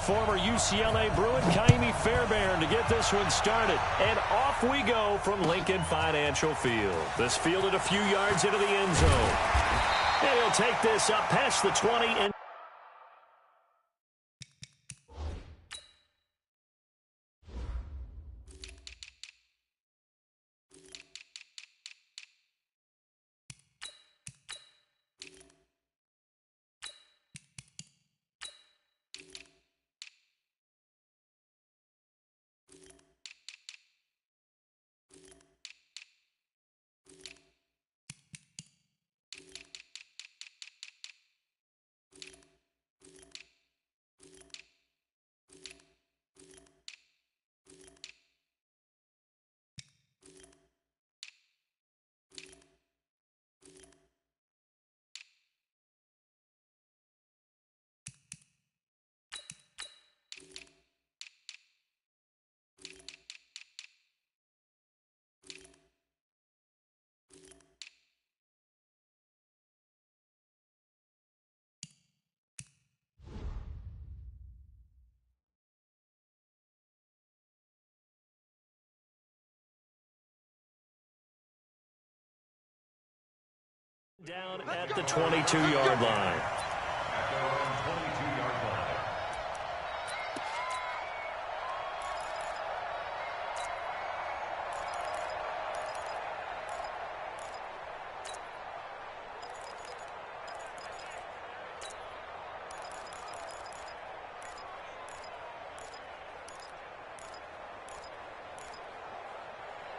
former UCLA Bruin, Kaimi Fairbairn, to get this one started. And off we go from Lincoln Financial Field. This fielded a few yards into the end zone. And he'll take this up past the 20 and down at the 22-yard line.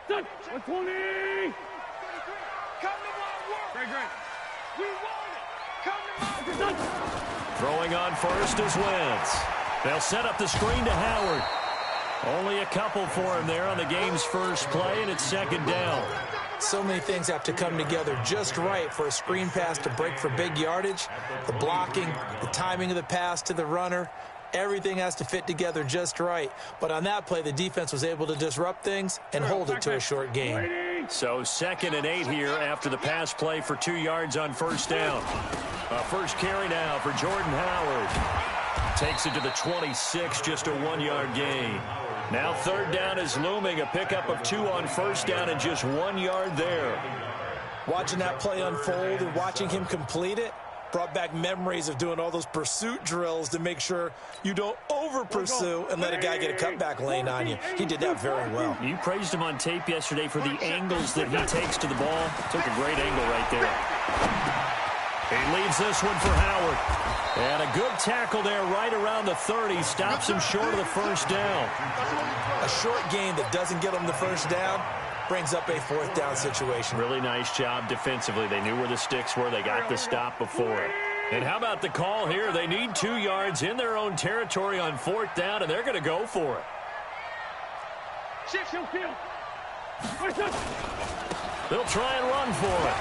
Done. 120. Come to my work. Great. We want it. Come to my work. Throwing on first is Wentz. They'll set up the screen to Howard. Only a couple for him there on the game's first play, and it's second down. So many things have to come together just right for a screen pass to break for big yardage. The blocking, the timing of the pass to the runner, everything has to fit together just right. But on that play, the defense was able to disrupt things and hold it to a short gain. So 2nd and 8 here after the pass play for 2 yards on first down. First carry now for Jordan Howard. Takes it to the 26, just a 1-yard gain. Now 3rd down is looming, a pickup of 2 on first down and just 1 yard there. Watching that play unfold and watching him complete it brought back memories of doing all those pursuit drills to make sure you don't over-pursue and let a guy get a cutback lane on you. He did that very well. You praised him on tape yesterday for the angles that he takes to the ball. Took a great angle right there. He leaves this one for Howard. And a good tackle there right around the 30. Stops him short of the first down. A short gain that doesn't get him the first down brings up a 4th down situation. Really nice job defensively. They knew where the sticks were. They got the stop before it. And how about the call here? They need 2 yards in their own territory on 4th down, and they're going to go for it. They'll try and run for it.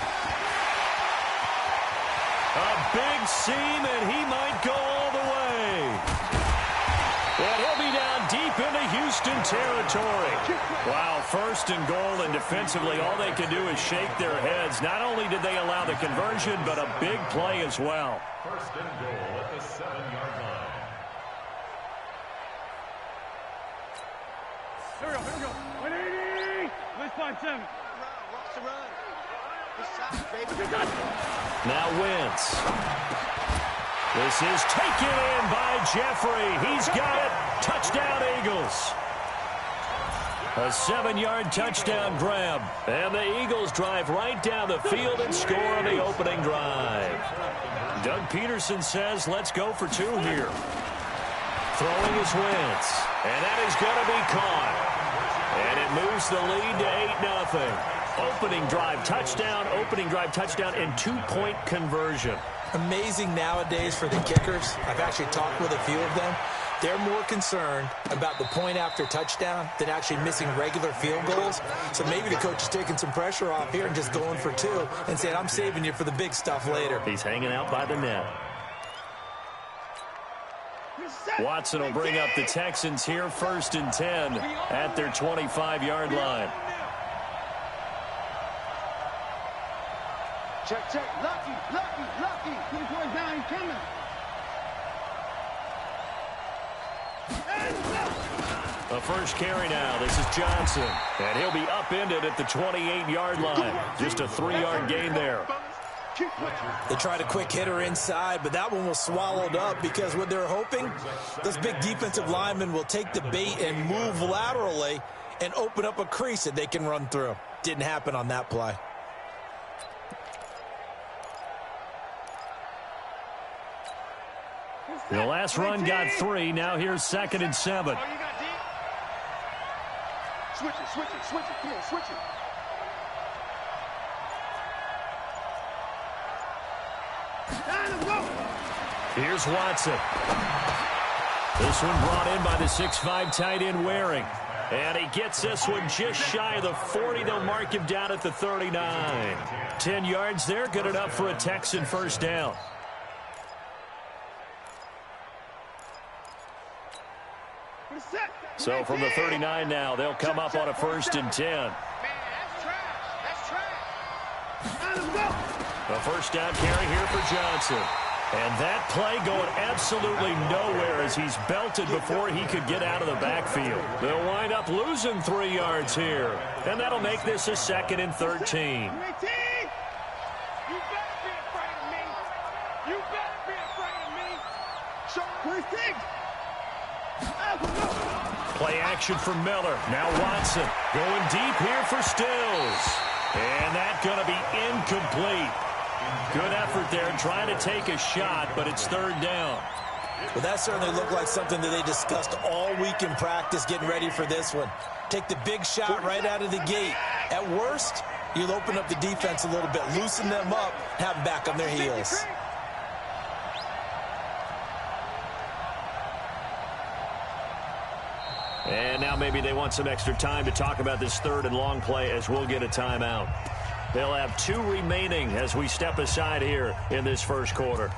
A big seam, and he might go all the way. And he'll be down deep into Houston territory. Wow, 1st and goal, and defensively all they can do is shake their heads. Not only did they allow the conversion, but a big play as well. 1st and goal at the 7-yard line. Here we go. 180. Let's find 7. Watch the run. Now Wentz. This is taken in by Jeffrey. He's got it. Touchdown, Eagles. A 7-yard touchdown grab. And the Eagles drive right down the field and score on the opening drive. Doug Peterson says, let's go for 2 here. Throwing is Wentz. And that is going to be caught. And it moves the lead to 8-0. Opening drive touchdown, and 2-point conversion. Amazing nowadays for the kickers. I've actually talked with a few of them. They're more concerned about the point after touchdown than actually missing regular field goals. So maybe the coach is taking some pressure off here and just going for 2 and saying, I'm saving you for the big stuff later. He's hanging out by the net. Watson will bring up the Texans here, 1st and 10 at their 25-yard line. Check. Lucky. 2 points down, he's coming. A first carry now. This is Johnson. And he'll be upended at the 28-yard line. Just a 3-yard gain there. They tried a quick hitter inside, but that one was swallowed up because what they're hoping, those big defensive linemen will take the bait and move laterally and open up a crease that they can run through. Didn't happen on that play. The last run got 3. Now here's 2nd and 7. Switch it, switch it, switch it. Come on, switch it. Here's Watson. This one brought in by the 6'5" tight end Waring. And he gets this one just shy of the 40. They'll mark him down at the 39. 10 yards there, good enough for a Texan first down. So from the 39 now, they'll come up on a 1st and 10. A first down carry here for Johnson. And that play going absolutely nowhere as he's belted before he could get out of the backfield. They'll wind up losing 3 yards here. And that'll make this a 2nd and 13. You better be afraid of me. You better be afraid of me. Show Play action for Miller. Now Watson going deep here for Stills. And that's going to be incomplete. Good effort there trying to take a shot, but it's 3rd down. Well, that certainly looked like something that they discussed all week in practice getting ready for this one. Take the big shot right out of the gate. At worst, you'll open up the defense a little bit, loosen them up, have them back on their heels. And now maybe they want some extra time to talk about this 3rd and long play as we'll get a timeout. They'll have 2 remaining as we step aside here in this first quarter.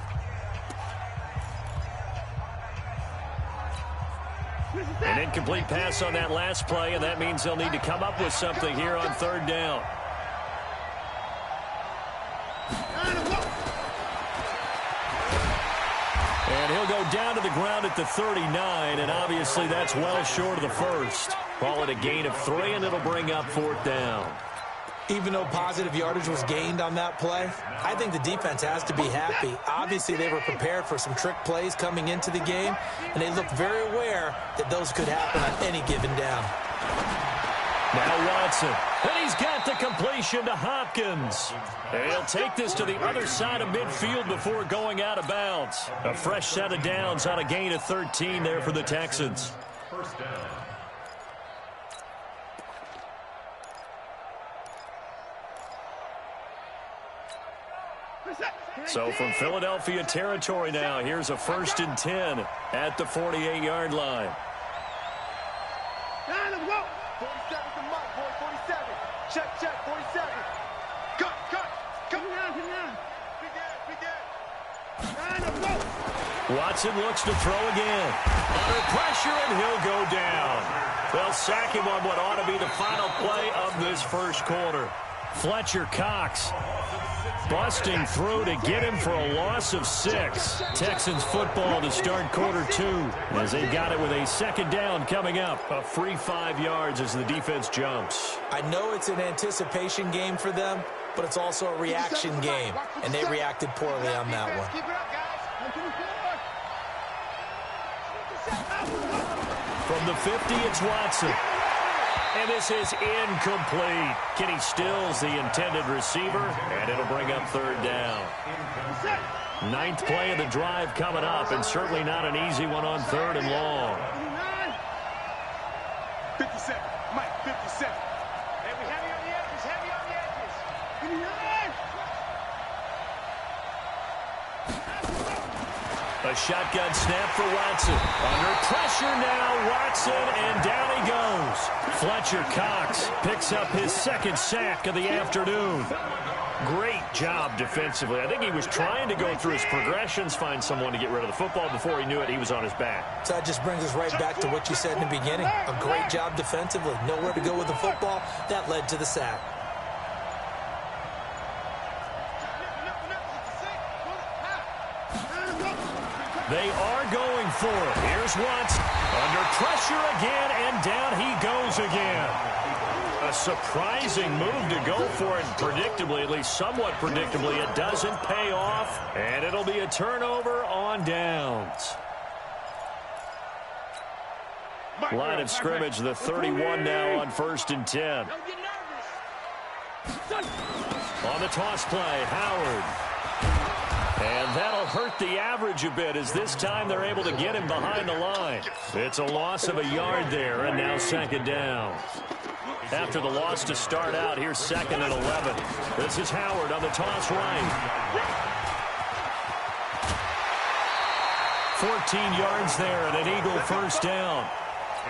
An incomplete pass on that last play, and that means they'll need to come up with something here on 3rd down. And he'll go down to the ground at the 39, and obviously that's well short of the first. Call it a gain of 3, and it'll bring up 4th down. Even though positive yardage was gained on that play, I think the defense has to be happy. Obviously, they were prepared for some trick plays coming into the game, and they looked very aware that those could happen on any given down. Now Watson, and he's got the completion to Hopkins. And he'll take this to the other side of midfield before going out of bounds. A fresh set of downs on a gain of 13 there for the Texans. First down. So from Philadelphia territory now, here's a 1st and 10 at the 48-yard line. 47's the mark, boy. 47. Check, 47. Cut. Come down. Big Ed. Watson looks to throw again. Under pressure, and he'll go down. They'll sack him on what ought to be the final play of this first quarter. Fletcher Cox busting through to get him for a loss of 6. Texans football to start quarter 2 as they got it with a 2nd down coming up. A free 5 yards as the defense jumps. I know it's an anticipation game for them, but it's also a reaction game, and they reacted poorly on that one. Keep it up, guys. From the 50, it's Watson. And this is incomplete. Kenny Stills, the intended receiver, and it'll bring up 3rd down. 9th play of the drive coming up, and certainly not an easy one on 3rd and long. 57. Mike, 57. Hey, we heavy on the edges. A shotgun snap for Watson. Under pressure now, Watson, and down he goes. Fletcher Cox picks up his 2nd sack of the afternoon. Great job defensively. I think he was trying to go through his progressions, find someone to get rid of the football. Before he knew it, he was on his back. So that just brings us right back to what you said in the beginning. A great job defensively. Nowhere to go with the football. That led to the sack. They are going for it. Here's Watson. Under pressure again, and down he goes again. A surprising move to go for it. Predictably, at least somewhat predictably, it doesn't pay off, and it'll be a turnover on downs. Line of scrimmage, the 31 now on 1st and 10. On the toss play, Howard. And that'll hurt the average a bit as this time they're able to get him behind the line. It's a loss of a yard there, and now 2nd down. After the loss to start out, here's 2nd and 11. This is Howard on the toss right. 14 yards there and an Eagle 1st down.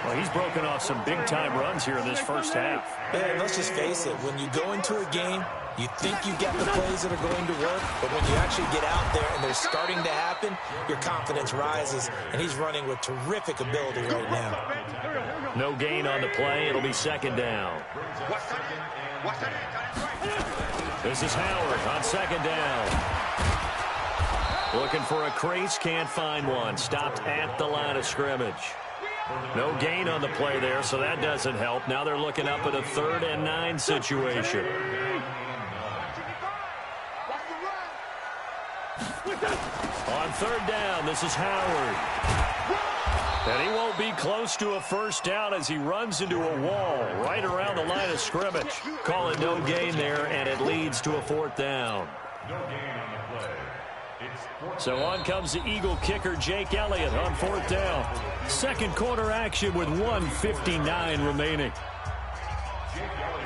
Well, he's broken off some big-time runs here in this first half. Yeah, let's just face it. When you go into a game, you think you get the plays that are going to work, but when you actually get out there and they're starting to happen, your confidence rises, and he's running with terrific ability right now. No gain on the play. It'll be 2nd down. This is Howard on 2nd down. Looking for a crease, can't find one. Stopped at the line of scrimmage. No gain on the play there, so that doesn't help. Now they're looking up at a 3rd and 9 situation. On 3rd down, this is Howard. And he won't be close to a 1st down as he runs into a wall right around the line of scrimmage. Call it no gain there, and it leads to a 4th down. No gain on the play. So on comes the Eagle kicker, Jake Elliott, on 4th down. 2nd quarter action with 1:59 remaining.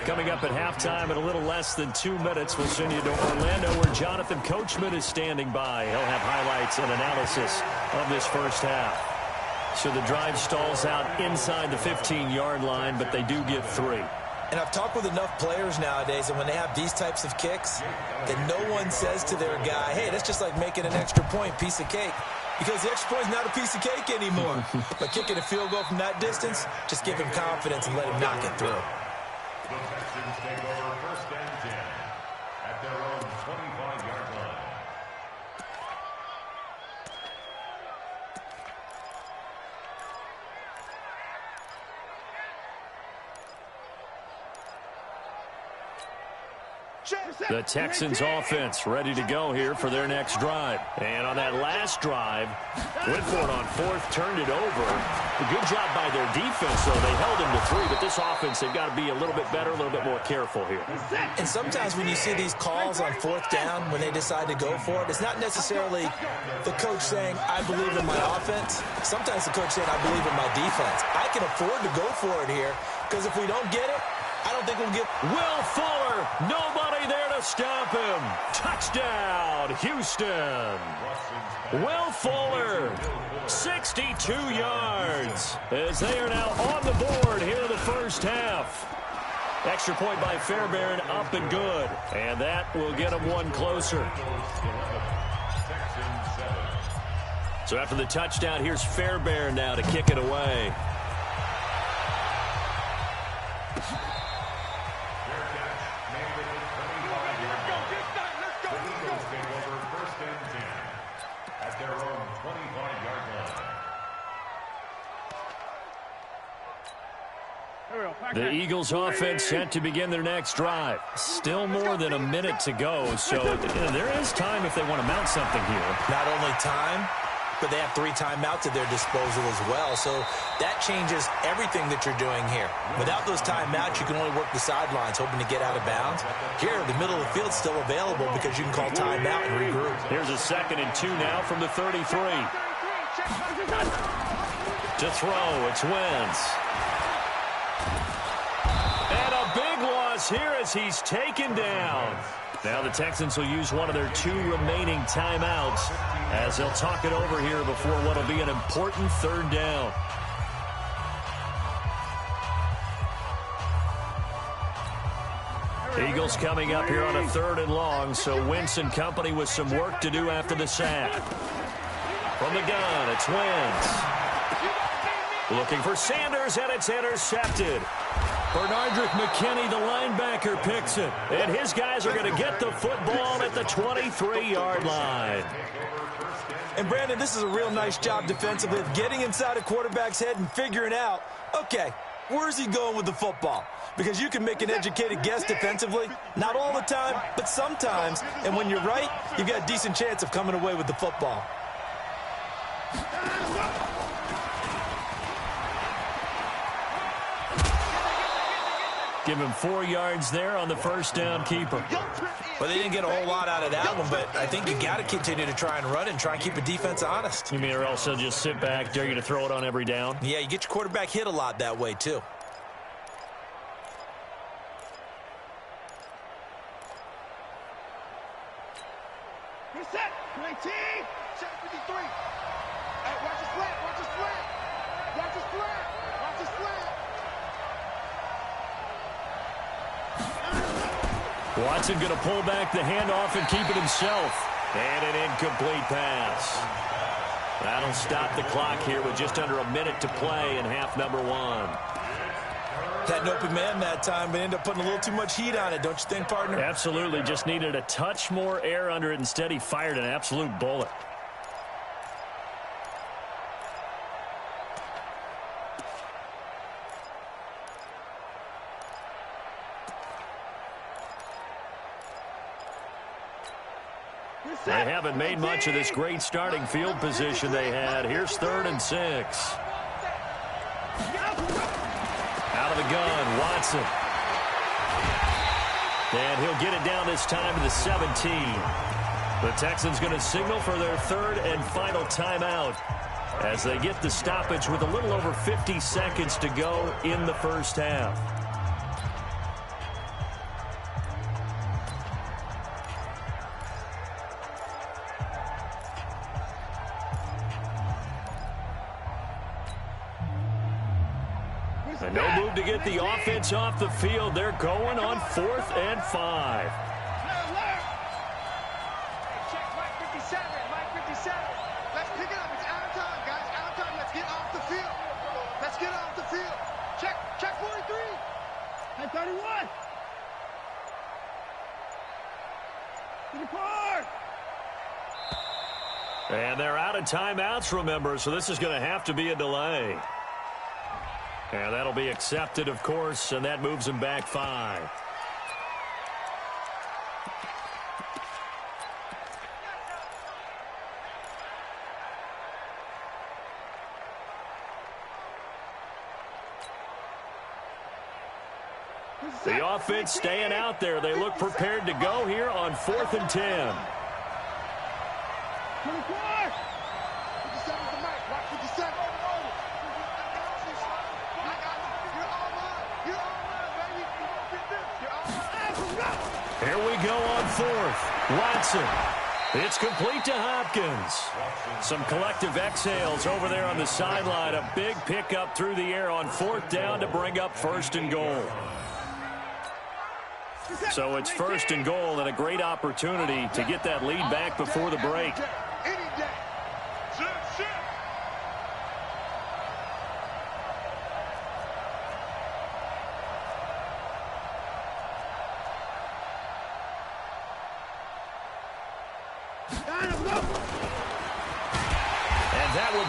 Coming up at halftime in a little less than 2 minutes, we'll send you to Orlando where Jonathan Coachman is standing by. He'll have highlights and analysis of this first half. So the drive stalls out inside the 15-yard line, but they do get 3. And I've talked with enough players nowadays, and when they have these types of kicks, that no one says to their guy, hey, that's just like making an extra point, piece of cake. Because the extra point is not a piece of cake anymore. But kicking a field goal from that distance, just give him confidence and let him knock it through. The Texans take over 1st and 10 at their own 25-yard line. The Texans offense ready to go here for their next drive. And on that last drive, went for it on 4th, turned it over. A good job by their defense, though. They held him to 3, but this offense, they've got to be a little bit better, a little bit more careful here. And sometimes when you see these calls on 4th down, when they decide to go for it, it's not necessarily the coach saying, I believe in my offense. Sometimes the coach saying, I believe in my defense. I can afford to go for it here, because if we don't get it, I don't think we'll get... Will Fuller, nobody there to stop him. Touchdown, Houston. Will Fuller, 62 yards, as they are now on the board here in the first half. Extra point by Fairbairn, up and good. And that will get them one closer. So after the touchdown, here's Fairbairn now to kick it away. The Eagles offense set to begin their next drive. Still more than a minute to go, so there is time if they want to mount something here. Not only time, but they have 3 timeouts at their disposal as well, so that changes everything that you're doing here. Without those timeouts, you can only work the sidelines, hoping to get out of bounds. Here, the middle of the field's still available because you can call timeout and regroup. Here's a 2nd and 2 now from the 33. To throw, it's Wentz. And a big loss here as he's taken down. Now the Texans will use one of their 2 remaining timeouts as they'll talk it over here before what will be an important 3rd down. Eagles coming up here on a 3rd and long, so Wentz and company with some work to do after the sack. From the gun, it's Wentz. Looking for Sanders, and it's intercepted. Bernardrick McKinney, the linebacker, picks it. And his guys are going to get the football at the 23-yard line. And, Brandon, this is a real nice job defensively of getting inside a quarterback's head and figuring out, okay, where's he going with the football? Because you can make an educated guess defensively, not all the time, but sometimes. And when you're right, you've got a decent chance of coming away with the football. Give him 4 yards there on the first down keeper. Well, they didn't get a whole lot out of that one, but I think you got to continue to try and run and try and keep the defense honest. You mean or else they'll just sit back, dare you to throw it on every down? Yeah, you get your quarterback hit a lot that way, too. Reset. 19. Check 53. Hey, watch the slant. Watch the slant. Watch the slant. Watch the slant. Watson going to pull back the handoff and keep it himself. And an incomplete pass. That'll stop the clock here with just under a minute to play in half number 1. Had an open man that time, but ended up putting a little too much heat on it, don't you think, partner? Absolutely. Just needed a touch more air under it. Instead, he fired an absolute bullet. They haven't made much of this great starting field position they had. Here's 3rd and 6. Out of the gun, Watson. And he'll get it down this time to the 17. The Texans going to signal for their 3rd and final timeout as they get the stoppage with a little over 50 seconds to go in the first half. And no move to get the offense off the field. They're going on 4th and 5. Check Mike 57. Mike 57. Let's pick it up. It's out of time, guys. Out of time. Let's get off the field. Let's get off the field. Check 43. And 31. To the car. And they're out of timeouts, remember, so this is going to have to be a delay. And that'll be accepted, of course, and that moves him back 5. The offense staying out there. They look prepared to go here on 4th and 10. 24. 57 to Mike. Watch 57. Here we go on 4th. Watson. It's complete to Hopkins. Some collective exhales over there on the sideline. A big pickup through the air on 4th down to bring up 1st and goal. So it's 1st and goal and a great opportunity to get that lead back before the break.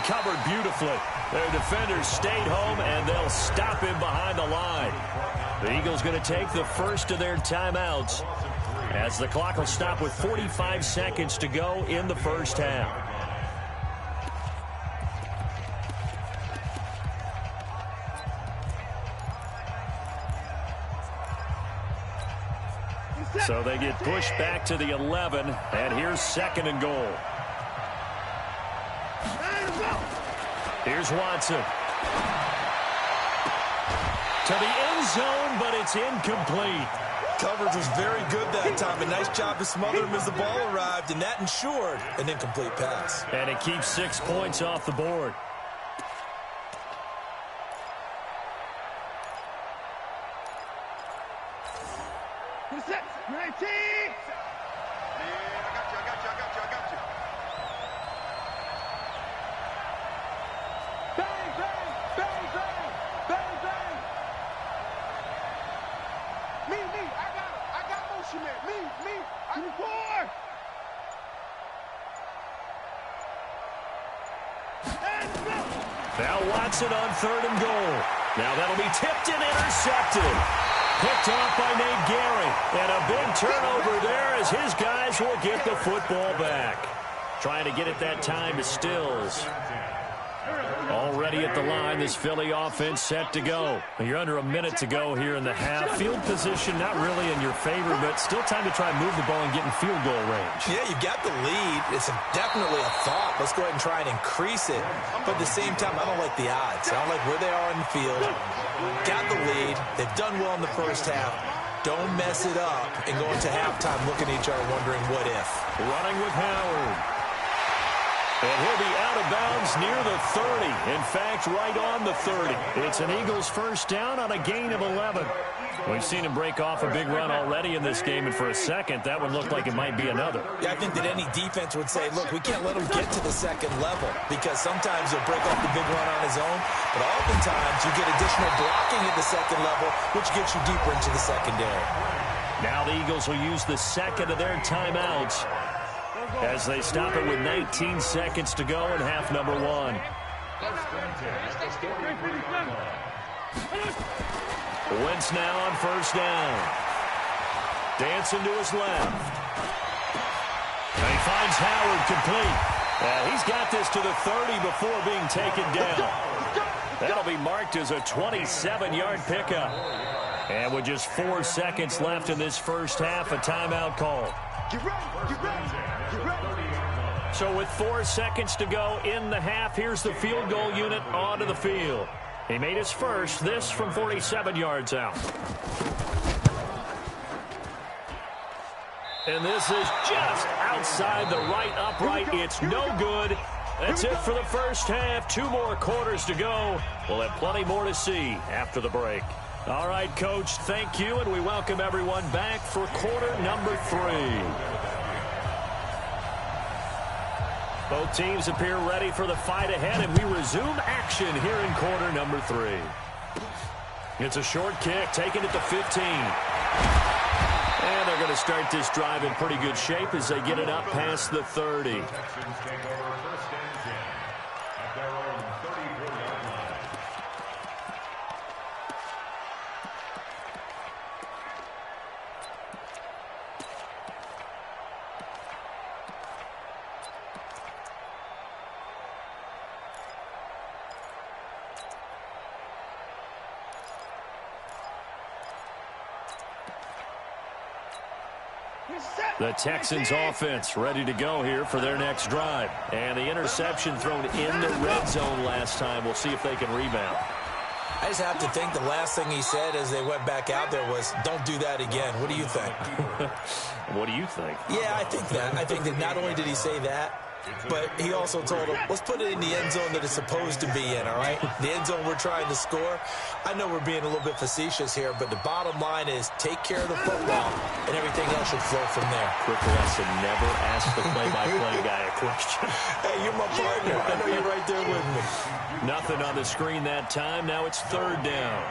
Covered beautifully. Their defenders stayed home, and they'll stop him behind the line. The Eagles going to take the first of their timeouts as the clock will stop with 45 seconds to go in the first half. So they get pushed back to the 11, and here's 2nd and goal. Here's Watson. To the end zone, but it's incomplete. Coverage was very good that time. A nice job to smother him as the ball arrived, and that ensured an incomplete pass. And it keeps 6 points off the board. Reset. 19. 3rd and goal. Now that'll be tipped and intercepted. Picked off by Nate Gehring. And a big turnover there as his guys will get the football back. Trying to get it that time to Stills. Already at the line, this Philly offense set to go. You're under a minute to go here in the half. Field position not really in your favor, but still time to try and move the ball and get in field goal range. Yeah, you got the lead. It's definitely a thought. Let's go ahead and try and increase it. But at the same time, I don't like the odds. I don't like where they are in the field. Got the lead. They've done well in the first half. Don't mess it up and go into halftime looking at each other wondering what if. Running with Howard. And he'll be out of bounds near the 30. In fact, right on the 30. It's an Eagles first down on a gain of 11. We've seen him break off a big run already in this game, and for a second, that one looked like it might be another. Yeah, I think that any defense would say, look, we can't let him get to the second level because sometimes he'll break off the big run on his own, but oftentimes you get additional blocking at the second level, which gets you deeper into the secondary. Now the Eagles will use the second of their timeouts as they stop it with 19 seconds to go in half number 1. Wentz now on first down. Dancing to his left. And he finds Howard complete. He's got this to the 30 before being taken down. That'll be marked as a 27-yard pickup. And with just 4 seconds left in this first half, a timeout call. So with 4 seconds to go in the half, here's the field goal unit onto the field. He made his first, this from 47 yards out. And this is just outside the right upright. It's no good. That's it for the first half. 2 more quarters to go. We'll have plenty more to see after the break. All right, Coach, thank you, and we welcome everyone back for quarter number 3. Both teams appear ready for the fight ahead, and we resume action here in quarter number 3. It's a short kick, taken at the 15. And they're going to start this drive in pretty good shape as they get it up past the 30. The Texans offense ready to go here for their next drive. And the interception thrown in the red zone last time. We'll see if they can rebound. I just have to think the last thing he said as they went back out there was, don't do that again. What do you think? What do you think? Yeah, I think that. I think that not only did he say that, but he also told him, let's put it in the end zone that it's supposed to be in, all right? The end zone we're trying to score. I know we're being a little bit facetious here, but the bottom line is take care of the football, and everything else should flow from there. Quick lesson, never ask the play-by-play guy a question. Hey, you're my partner. I know you're right there with me. Nothing on the screen that time. Now it's 3rd down.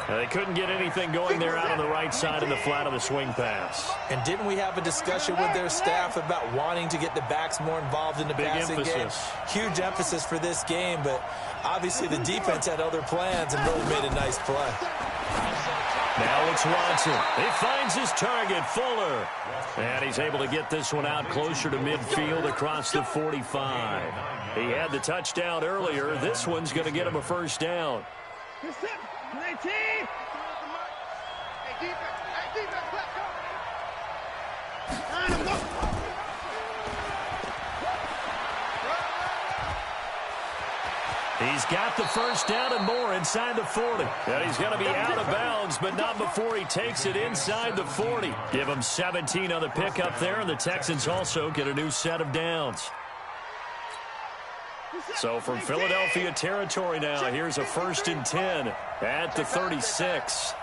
They couldn't get anything going there out on the right side of the flat of the swing pass. And didn't we have a discussion with their staff about wanting to get the backs more involved in the passing game? Huge emphasis for this game, but obviously the defense had other plans and really made a nice play. Now it's Watson. He finds his target, Fuller. And he's able to get this one out closer to midfield across the 45. He had the touchdown earlier. This one's going to get him a first down. 19. Hey, defense, let's go. He's got the first down and more inside the 40. And he's going to be out of bounds, but not before he takes it inside the 40. Give him 17 on the pickup there, and the Texans also get a new set of downs. So from Philadelphia territory now, here's a 1st and 10 at the 36.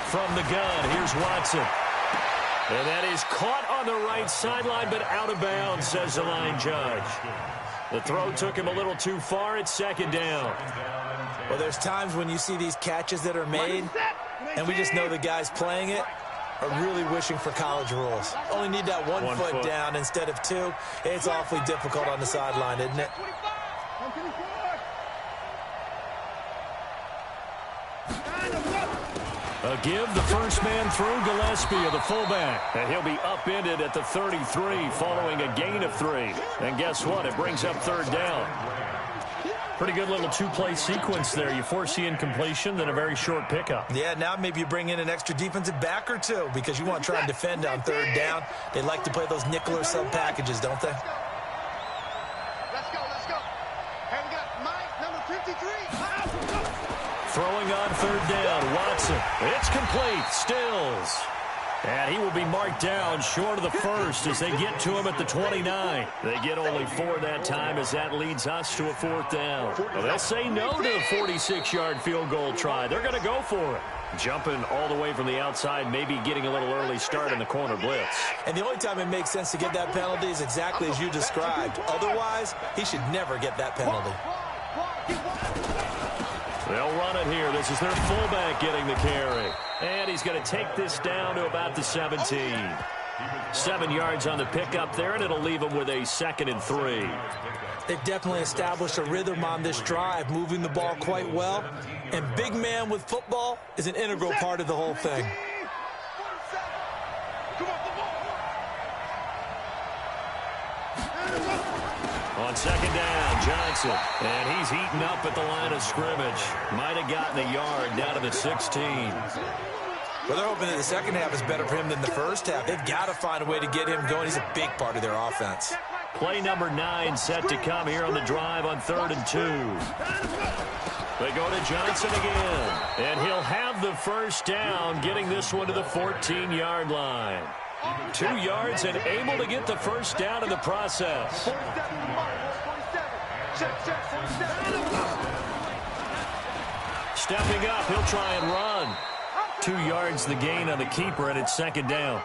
From the gun, here's Watson. And that is caught on the right sideline, but out of bounds, says the line judge. The throw took him a little too far. It's 2nd down. Well, there's times when you see these catches that are made, and we just know the guys playing it are really wishing for college rules. Only need that one foot down instead of 2. It's awfully difficult on the sideline, isn't it? A give, the first man through, Gillespie of the fullback. And he'll be upended at the 33 following a gain of 3. And guess what? It brings up third down. Pretty good little two-play sequence there. You force the incompletion, then a very short pickup. Yeah, now maybe you bring in an extra defensive back or two because you want to try and defend on third down. They like to play those nickel or sub packages, don't they? Let's go. And we got Mike, number 53. Throwing on third down, Watson. It's complete, Stills. And he will be marked down short of the first as they get to him at the 29. They get only 4 that time as that leads us to a 4th down. Well, they'll say no to the 46-yard field goal try. They're going to go for it. Jumping all the way from the outside, maybe getting a little early start in the corner blitz. And the only time it makes sense to get that penalty is exactly as you described. Otherwise, he should never get that penalty. They'll run it here. This is their fullback getting the carry. And he's going to take this down to about the 17. 7 yards on the pickup there, and it'll leave him with a 2nd and 3. They've definitely established a rhythm on this drive, moving the ball quite well. And big man with football is an integral part of the whole thing. On 2nd down, Johnson. And he's eaten up at the line of scrimmage. Might have gotten a yard down to the 16. Well, they're hoping that the second half is better for him than the first half. They've got to find a way to get him going. He's a big part of their offense. Play number 9 set to come here on the drive on 3rd and 2. They go to Johnson again. And he'll have the first down, getting this one to the 14-yard line. 2 yards and able to get the first down in the process. Stepping up, he'll try and run. 2 yards the gain on the keeper, and it's 2nd down.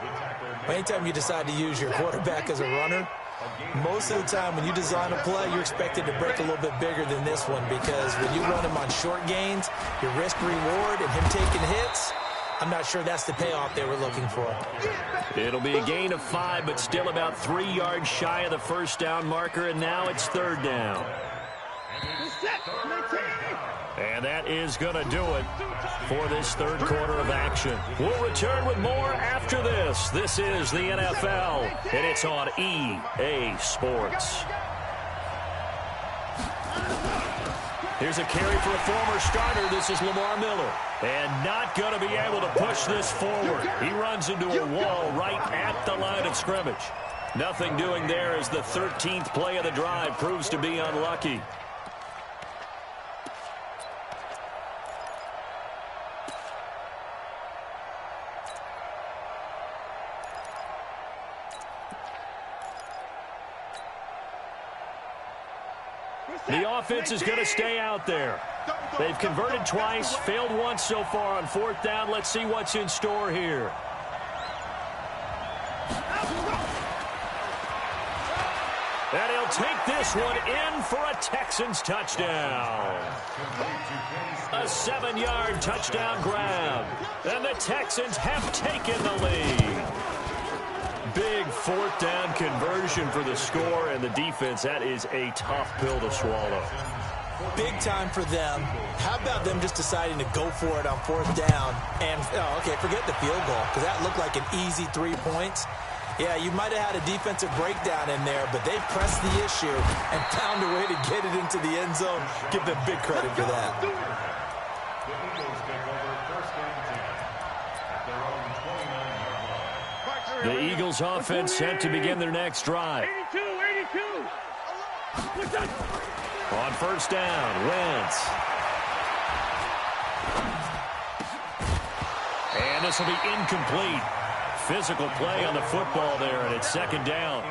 Anytime you decide to use your quarterback as a runner, most of the time when you design a play, you're expected to break a little bit bigger than this one because when you run him on short gains, your risk-reward and him taking hits, I'm not sure that's the payoff they were looking for. It'll be a gain of 5, but still about 3 yards shy of the first down marker, and now it's 3rd down. And that is going to do it for this third quarter of action. We'll return with more after this. This is the NFL, and it's on EA Sports. Here's a carry for a former starter. This is Lamar Miller. And not going to be able to push this forward. He runs into a wall right at the line of scrimmage. Nothing doing there as the 13th play of the drive proves to be unlucky. The offense is going to stay out there. They've converted twice, failed once so far on 4th down. Let's see what's in store here. And he'll take this one in for a Texans touchdown. A 7-yard touchdown grab. And the Texans have taken the lead. Big 4th down conversion for the score, and the defense, that is a tough pill to swallow. Big time for them. How about them just deciding to go for it on 4th down? And, forget the field goal, because that looked like an easy 3 points. Yeah, you might have had a defensive breakdown in there, but they pressed the issue and found a way to get it into the end zone. Give them big credit for that. The Eagles offense set to begin their next drive. 82. On 1st down, Wentz. And this will be incomplete. Physical play on the football there, and it's 2nd down.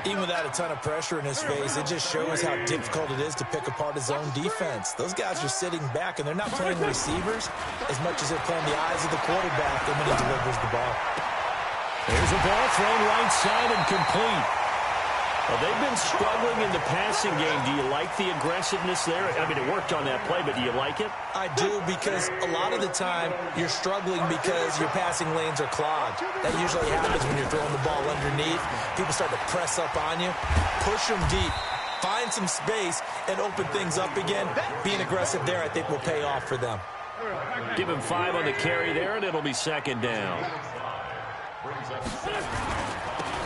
Even without a ton of pressure in his face, it just shows how difficult it is to pick apart his own defense. Those guys are sitting back, and they're not playing receivers as much as they're playing the eyes of the quarterback when he delivers the ball. Here's a ball thrown right side and complete. Well, they've been struggling in the passing game. Do you like the aggressiveness there? I mean, it worked on that play, but do you like it? I do, because a lot of the time you're struggling because your passing lanes are clogged. That usually happens when you're throwing the ball underneath. People start to press up on you. Push them deep. Find some space and open things up again. Being aggressive there, I think, will pay off for them. Give him 5 on the carry there, and it'll be second down.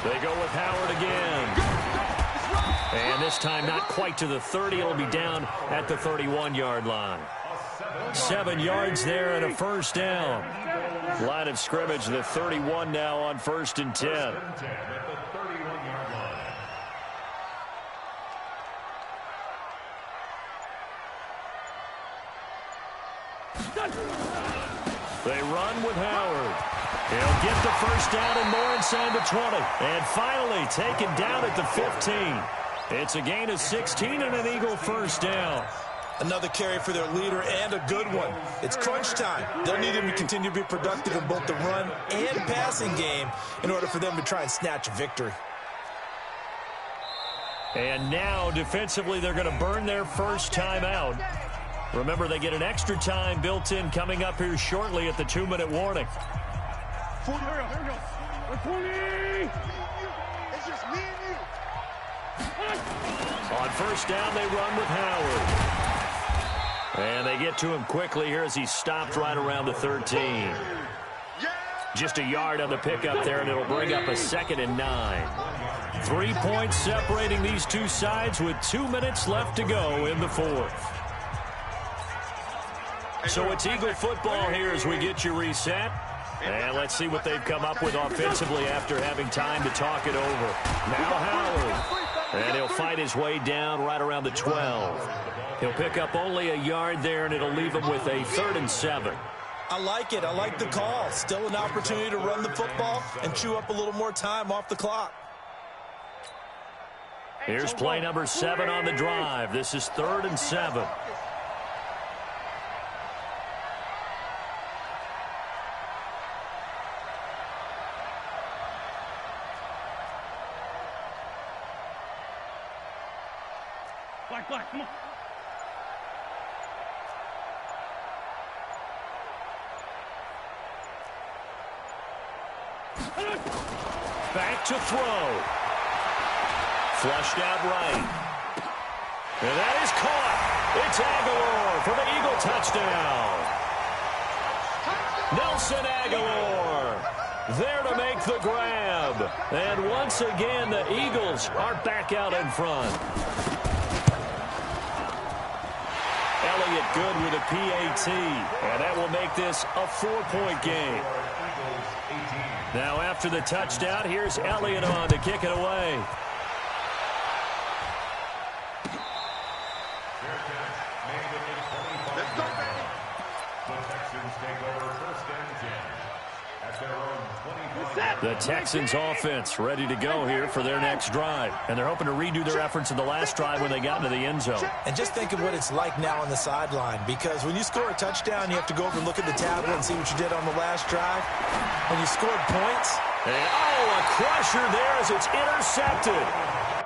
They go with Howard again. And this time not quite to the 30. It'll be down at the 31-yard line. 7 yards there and a first down. Line of scrimmage, the 31 now on 1st and 10. They run with Howard. He'll get the first down and more inside the 20. And finally taken down at the 15. It's a gain of 16 and an Eagle first down. Another carry for their leader and a good one. It's crunch time. They'll need him to continue to be productive in both the run and passing game in order for them to try and snatch a victory. And now defensively they're going to burn their first time out. Remember, they get an extra time built in coming up here shortly at the 2-minute warning. 20. It's just me and you. On first down, they run with Howard. And they get to him quickly here as he stopped right around the 13. Just a yard on the pickup there, and it'll bring up a 2nd and 9. 3 points separating these two sides with 2 minutes left to go in the 4th. So it's Eagle football here as we get you reset. And let's see what they've come up with offensively after having time to talk it over. Now Howard. And he'll fight his way down right around the 12. He'll pick up only a yard there, and it'll leave him with a 3rd and 7. I like it. I like the call. Still an opportunity to run the football and chew up a little more time off the clock. Here's play number 7 on the drive. This is 3rd and 7. Black, come on. Back to throw. Flushed out right. And that is caught. It's Aguilar for the Eagle touchdown. Nelson Aguilar there to make the grab. And once again, the Eagles are back out in front. Elliott good with a PAT, and that will make this a 4-point game. Now after the touchdown, here's Elliott on to kick it away. Let's go, baby. The Texans take over 1st and 10 at their own 25. The Texans offense ready to go here for their next drive. And they're hoping to redo their efforts in the last drive when they got into the end zone. And just think of what it's like now on the sideline, because when you score a touchdown, you have to go over and look at the tablet and see what you did on the last drive. When you scored points. And, a crusher there as it's intercepted.